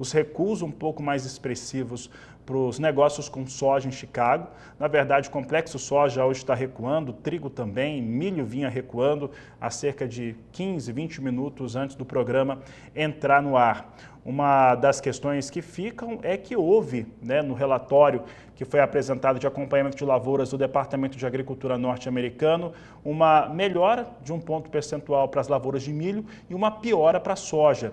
os recuos um pouco mais expressivos para os negócios com soja em Chicago. Na verdade, o complexo soja hoje está recuando, trigo também, milho vinha recuando há cerca de 15, 20 minutos antes do programa entrar no ar. Uma das questões que ficam é que houve, no relatório que foi apresentado de acompanhamento de lavouras do Departamento de Agricultura norte-americano, uma melhora de 1 ponto percentual para as lavouras de milho e uma piora para a soja.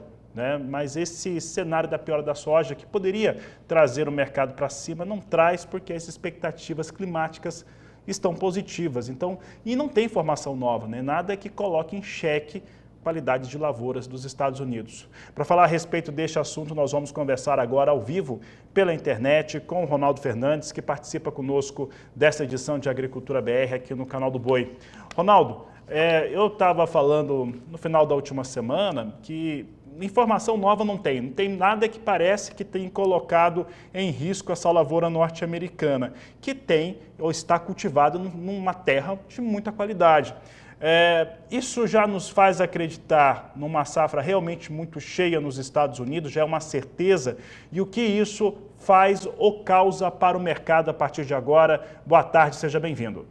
Mas esse cenário da piora da soja, que poderia trazer o mercado para cima, não traz, porque as expectativas climáticas estão positivas. Então, e não tem informação nova, nada que coloque em xeque a qualidade de lavouras dos Estados Unidos. Para falar a respeito deste assunto, nós vamos conversar agora ao vivo pela internet com o Ronaldo Fernandes, que participa conosco desta edição de Agricultura BR aqui no Canal do Boi. Ronaldo, eu estava falando no final da última semana que informação nova não tem nada que parece que tem colocado em risco essa lavoura norte-americana, que tem ou está cultivada numa terra de muita qualidade. Isso já nos faz acreditar numa safra realmente muito cheia nos Estados Unidos, já é uma certeza, e o que isso faz ou causa para o mercado a partir de agora? Boa tarde, seja bem-vindo.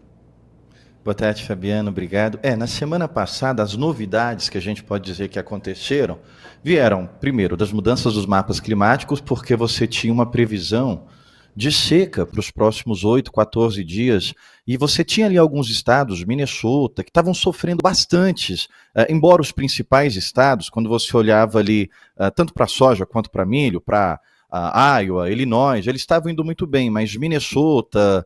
Boa tarde, Fabiano, obrigado. Na semana passada, as novidades que a gente pode dizer que aconteceram vieram, primeiro, das mudanças dos mapas climáticos, porque você tinha uma previsão de seca para os próximos 8, 14 dias, e você tinha ali alguns estados, Minnesota, que estavam sofrendo bastantes, embora os principais estados, quando você olhava ali, tanto para soja quanto para milho, para Iowa, Illinois, eles estavam indo muito bem, mas Minnesota,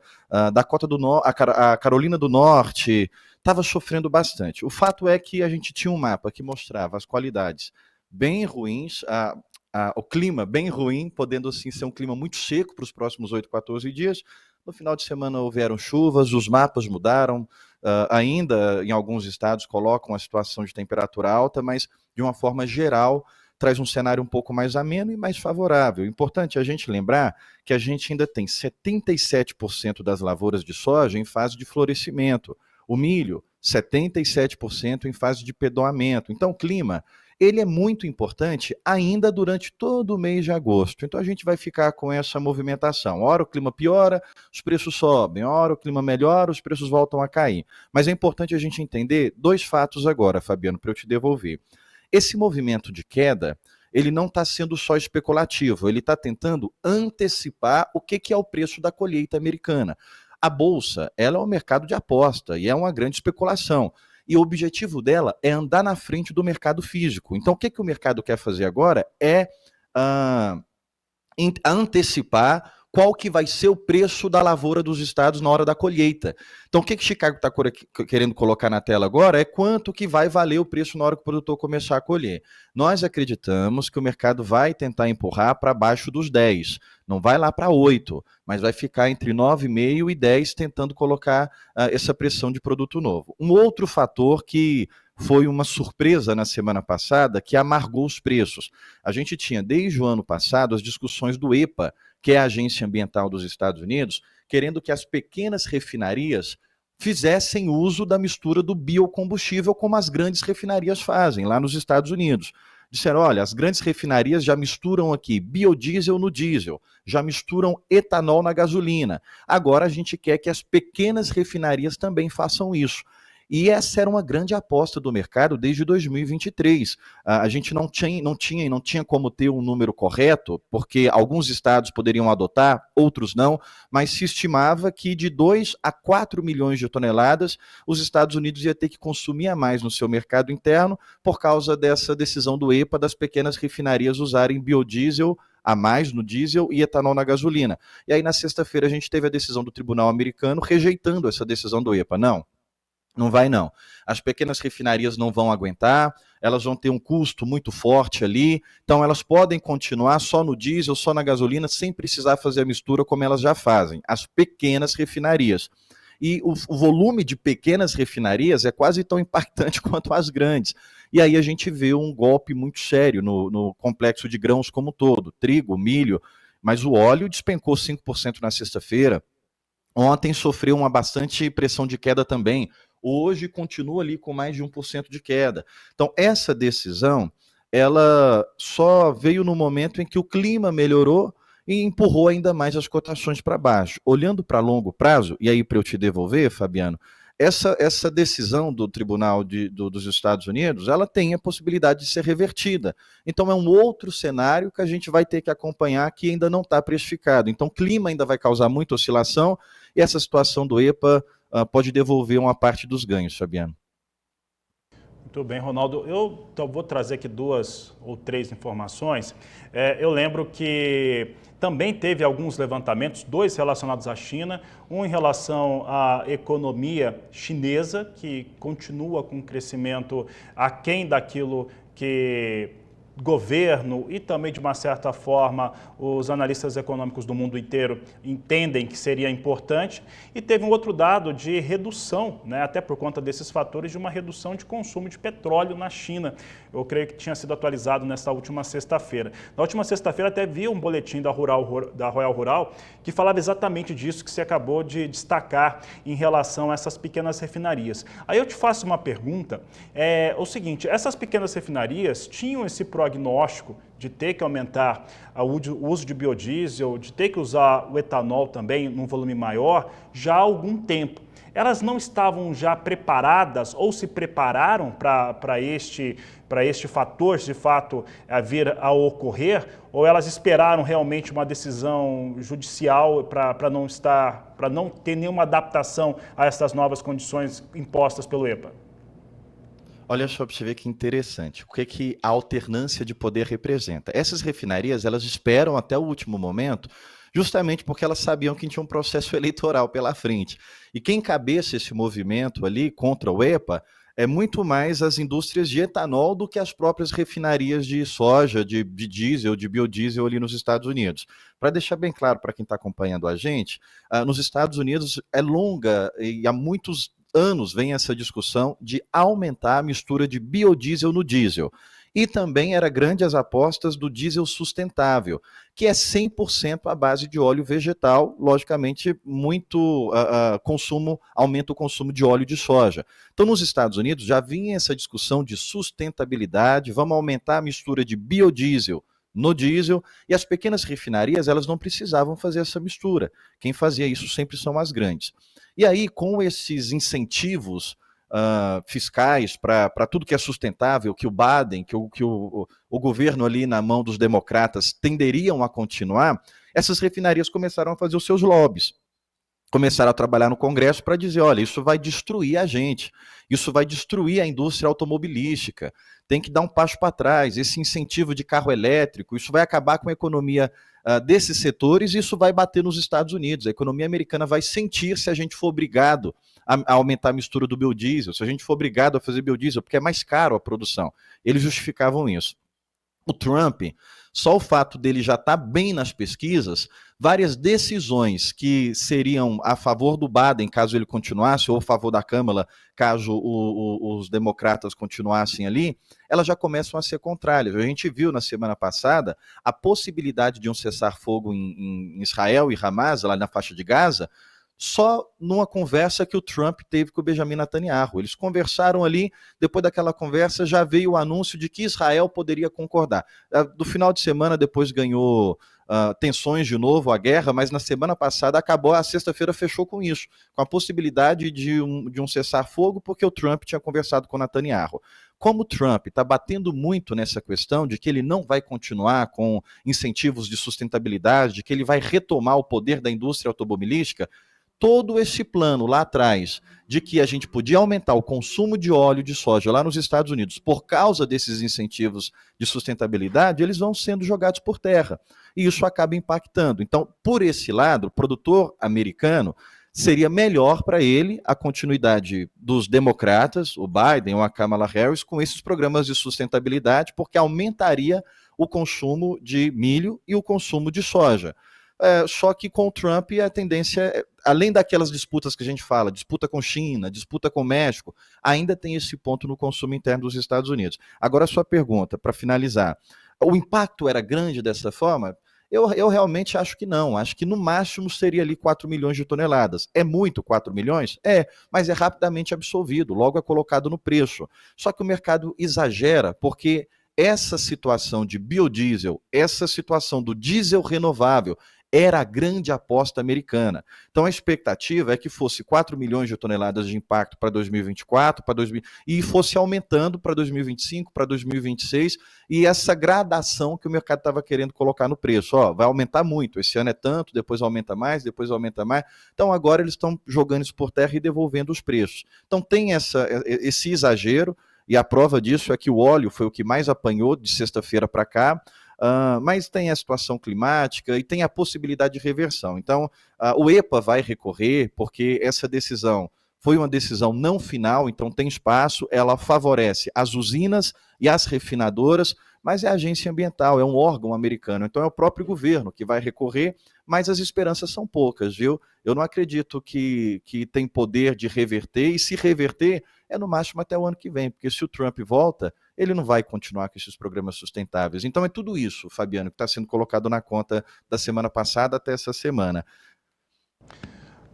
Dakota do Norte, a Carolina do Norte, estava sofrendo bastante. O fato é que a gente tinha um mapa que mostrava as qualidades bem ruins, o clima bem ruim, podendo assim ser um clima muito seco para os próximos 8, 14 dias. No final de semana houveram chuvas, os mapas mudaram, ainda em alguns estados colocam a situação de temperatura alta, mas de uma forma geral traz um cenário um pouco mais ameno e mais favorável. Importante a gente lembrar que a gente ainda tem 77% das lavouras de soja em fase de florescimento, o milho 77% em fase de pedoamento. Então o clima, ele é muito importante ainda durante todo o mês de agosto. Então a gente vai ficar com essa movimentação. Ora o clima piora, os preços sobem. Ora o clima melhora, os preços voltam a cair. Mas é importante a gente entender 2 fatos agora, Fabiano, para eu te devolver. Esse movimento de queda, ele não está sendo só especulativo, ele está tentando antecipar o que é o preço da colheita americana. A Bolsa, ela é um mercado de aposta e é uma grande especulação. E o objetivo dela é andar na frente do mercado físico. Então, o que o mercado quer fazer agora é antecipar qual que vai ser o preço da lavoura dos estados na hora da colheita. Então, o que Chicago está querendo colocar na tela agora é quanto que vai valer o preço na hora que o produtor começar a colher. Nós acreditamos que o mercado vai tentar empurrar para baixo dos 10, não vai lá para 8, mas vai ficar entre 9,5 e 10, tentando colocar essa pressão de produto novo. Um outro fator que foi uma surpresa na semana passada, que amargou os preços. A gente tinha, desde o ano passado, as discussões do EPA, que é a Agência Ambiental dos Estados Unidos, querendo que as pequenas refinarias fizessem uso da mistura do biocombustível, como as grandes refinarias fazem lá nos Estados Unidos. Disseram, olha, as grandes refinarias já misturam aqui biodiesel no diesel, já misturam etanol na gasolina. Agora a gente quer que as pequenas refinarias também façam isso. E essa era uma grande aposta do mercado desde 2023. A gente não tinha como ter um número correto, porque alguns estados poderiam adotar, outros não, mas se estimava que de 2 a 4 milhões de toneladas os Estados Unidos ia ter que consumir a mais no seu mercado interno por causa dessa decisão do EPA das pequenas refinarias usarem biodiesel a mais no diesel e etanol na gasolina. E aí na sexta-feira a gente teve a decisão do Tribunal Americano rejeitando essa decisão do EPA. Não vai não. As pequenas refinarias não vão aguentar, elas vão ter um custo muito forte ali, então elas podem continuar só no diesel, só na gasolina, sem precisar fazer a mistura como elas já fazem. As pequenas refinarias. E o volume de pequenas refinarias é quase tão impactante quanto as grandes. E aí a gente vê um golpe muito sério no complexo de grãos como um todo, trigo, milho, mas o óleo despencou 5% na sexta-feira. Ontem sofreu uma bastante pressão de queda também. Hoje continua ali com mais de 1% de queda. Então, essa decisão, ela só veio no momento em que o clima melhorou e empurrou ainda mais as cotações para baixo. Olhando para longo prazo, e aí para eu te devolver, Fabiano, essa decisão do Tribunal dos Estados Unidos, ela tem a possibilidade de ser revertida. Então é um outro cenário que a gente vai ter que acompanhar que ainda não está precificado. Então o clima ainda vai causar muita oscilação e essa situação do EPA pode devolver uma parte dos ganhos, Fabiano. Muito bem, Ronaldo. Eu então, vou trazer aqui 2 ou 3 informações. Eu lembro que também teve alguns levantamentos, 2 relacionados à China, um em relação à economia chinesa, que continua com crescimento aquém daquilo que governo e também, de uma certa forma, os analistas econômicos do mundo inteiro entendem que seria importante. E teve um outro dado de redução, né, até por conta desses fatores, de uma redução de consumo de petróleo na China. Eu creio que tinha sido atualizado nesta última sexta-feira. Na última sexta-feira até vi um boletim da Royal Rural que falava exatamente disso que você acabou de destacar em relação a essas pequenas refinarias. Aí eu te faço uma pergunta, o seguinte, essas pequenas refinarias tinham esse prognóstico de ter que aumentar o uso de biodiesel, de ter que usar o etanol também num volume maior, já há algum tempo. Elas não estavam já preparadas ou se prepararam para este fator, de fato, vir a ocorrer? Ou elas esperaram realmente uma decisão judicial para não ter nenhuma adaptação a essas novas condições impostas pelo EPA? Olha só para você ver que interessante. O que a alternância de poder representa? Essas refinarias, elas esperam até o último momento, justamente porque elas sabiam que tinha um processo eleitoral pela frente. E quem encabeça esse movimento ali contra o EPA é muito mais as indústrias de etanol do que as próprias refinarias de soja, de diesel, de biodiesel ali nos Estados Unidos. Para deixar bem claro para quem está acompanhando a gente, nos Estados Unidos é longa e há muitos anos vem essa discussão de aumentar a mistura de biodiesel no diesel. E também era grande as apostas do diesel sustentável, que é 100% à base de óleo vegetal, logicamente muito aumenta o consumo de óleo de soja. Então nos Estados Unidos já vinha essa discussão de sustentabilidade, vamos aumentar a mistura de biodiesel no diesel, e as pequenas refinarias elas não precisavam fazer essa mistura. Quem fazia isso sempre são as grandes. E aí, com esses incentivos fiscais para tudo que é sustentável, que o Biden, que o governo ali na mão dos democratas tenderiam a continuar, essas refinarias começaram a fazer os seus lobbies. Começaram a trabalhar no Congresso para dizer, olha, isso vai destruir a gente, isso vai destruir a indústria automobilística, tem que dar um passo para trás, esse incentivo de carro elétrico, isso vai acabar com a economia desses setores e isso vai bater nos Estados Unidos. A economia americana vai sentir se a gente for obrigado a aumentar a mistura do biodiesel, se a gente for obrigado a fazer biodiesel, porque é mais caro a produção. Eles justificavam isso. O Trump, só o fato dele já estar bem nas pesquisas, várias decisões que seriam a favor do Biden, caso ele continuasse, ou a favor da Câmara, caso os democratas continuassem ali, elas já começam a ser contrárias. A gente viu na semana passada a possibilidade de um cessar-fogo em Israel e Hamas, lá na faixa de Gaza, só numa conversa que o Trump teve com o Benjamin Netanyahu. Eles conversaram ali, depois daquela conversa já veio o anúncio de que Israel poderia concordar. Do final de semana depois ganhou tensões de novo, a guerra, mas na semana passada acabou, a sexta-feira fechou com isso, com a possibilidade de um cessar-fogo, porque o Trump tinha conversado com o Netanyahu. Como o Trump está batendo muito nessa questão de que ele não vai continuar com incentivos de sustentabilidade, de que ele vai retomar o poder da indústria automobilística, todo esse plano lá atrás de que a gente podia aumentar o consumo de óleo de soja lá nos Estados Unidos por causa desses incentivos de sustentabilidade, eles vão sendo jogados por terra. E isso acaba impactando. Então, por esse lado, o produtor americano seria melhor para ele a continuidade dos democratas, o Biden ou a Kamala Harris, com esses programas de sustentabilidade, porque aumentaria o consumo de milho e o consumo de soja. Só que com o Trump a tendência, além daquelas disputas que a gente fala, disputa com China, disputa com México, ainda tem esse ponto no consumo interno dos Estados Unidos. Agora a sua pergunta, para finalizar, o impacto era grande dessa forma? Eu realmente acho que não, acho que no máximo seria ali 4 milhões de toneladas. É muito 4 milhões? Mas é rapidamente absolvido, logo é colocado no preço. Só que o mercado exagera, porque essa situação de biodiesel, essa situação do diesel renovável, era a grande aposta americana. Então a expectativa é que fosse 4 milhões de toneladas de impacto para 2024, e fosse aumentando para 2025, para 2026, e essa gradação que o mercado estava querendo colocar no preço. Ó, vai aumentar muito, esse ano é tanto, depois aumenta mais, depois aumenta mais. Então agora eles estão jogando isso por terra e devolvendo os preços. Então tem esse exagero, e a prova disso é que o óleo foi o que mais apanhou de sexta-feira para cá. Mas tem a situação climática e tem a possibilidade de reversão. Então, o EPA vai recorrer, porque essa decisão foi uma decisão não final, então tem espaço, ela favorece as usinas e as refinadoras, mas é a agência ambiental, é um órgão americano, então é o próprio governo que vai recorrer, mas as esperanças são poucas, viu? Eu não acredito que tem poder de reverter, e se reverter, é no máximo até o ano que vem, porque se o Trump volta, ele não vai continuar com esses programas sustentáveis. Então é tudo isso, Fabiano, que está sendo colocado na conta da semana passada até essa semana.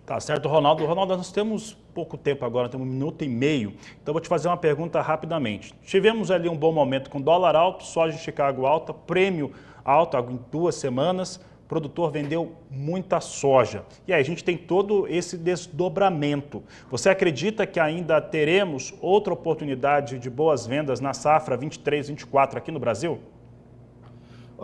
Tá certo, Ronaldo. Ronaldo, nós temos pouco tempo agora, temos 1 minuto e meio, então vou te fazer uma pergunta rapidamente. Tivemos ali um bom momento com dólar alto, soja em Chicago alta, prêmio alto em 2 semanas, o produtor vendeu muita soja. E aí a gente tem todo esse desdobramento. Você acredita que ainda teremos outra oportunidade de boas vendas na safra 23-24 aqui no Brasil?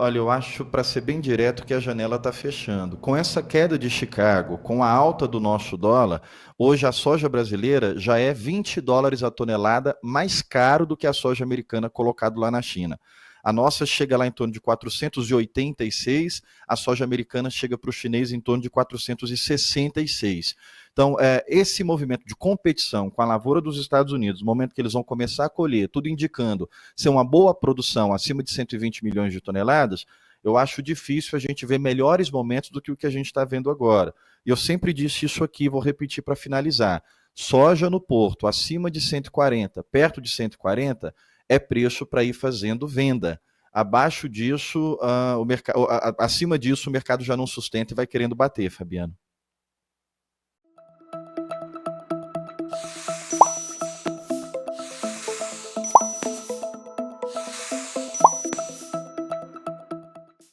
Olha, eu acho, para ser bem direto, que a janela está fechando. Com essa queda de Chicago, com a alta do nosso dólar, hoje a soja brasileira já é $20 a tonelada mais caro do que a soja americana colocado lá na China. A nossa chega lá em torno de 486, a soja americana chega para o chinês em torno de 466. Então, esse movimento de competição com a lavoura dos Estados Unidos, no momento que eles vão começar a colher, tudo indicando ser uma boa produção, acima de 120 milhões de toneladas, eu acho difícil a gente ver melhores momentos do que o que a gente está vendo agora. E eu sempre disse isso aqui, vou repetir para finalizar. Soja no porto, acima de 140, perto de 140, é preço para ir fazendo venda. Abaixo disso, acima disso, o mercado já não sustenta e vai querendo bater, Fabiano.